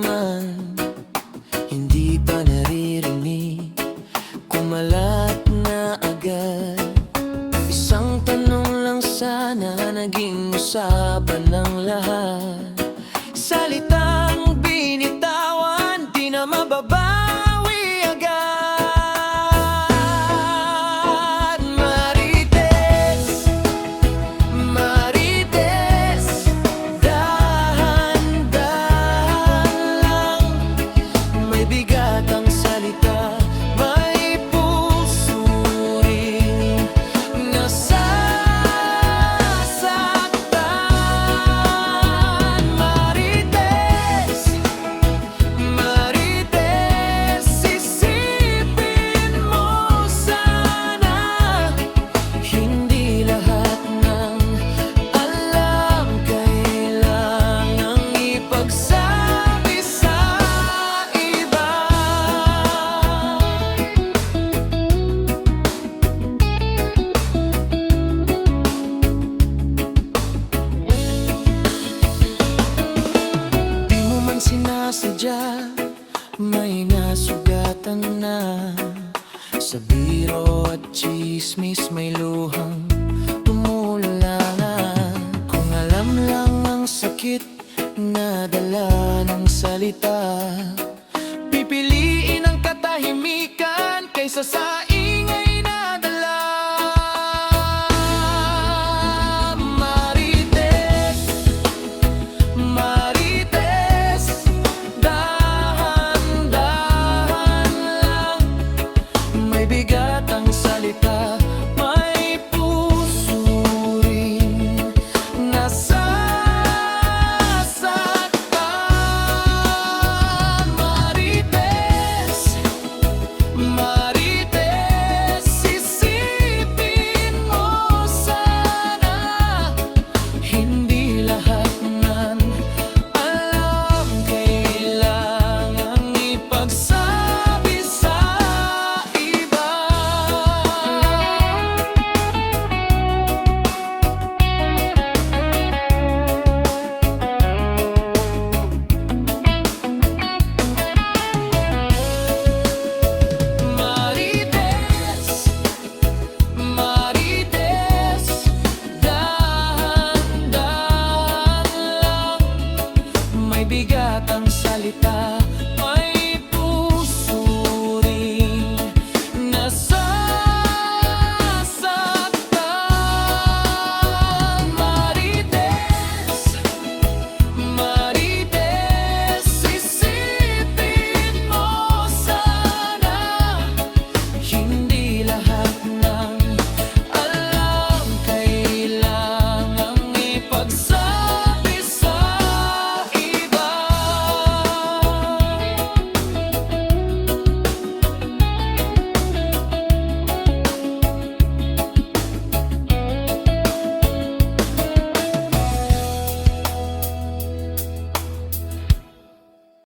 naman hindi pa naririnig, kumalat na agad. Isang tanong lang sana naging usapan ng lahat. Salitang binitawan, di na mababawi agad. Marites, Marites, dahan-dahan lang. May bigat ang salita, may puso rin nasasaktan. Marites, Marites, isipin mo sana, hindi lahat ng alam kailangang ipagsabi sa iba. Di mo man sinasadya, may nasugatan na. Sa biro at chismis may luhang tumula na. Kung alam lang ang sakit na dala ng salita, pipiliin ang katahimikan kaysa sa ingay na dala. Marites, Marites, dahan-dahan lang. May bigat ang salita, may puso rin nasasaktan. Marites, Marites, isipin mo sana, hindi lahat ng alam kailangang ipagsabi sa iba. Marites, Marites, dahan-dahan lang. May bigat ang salita,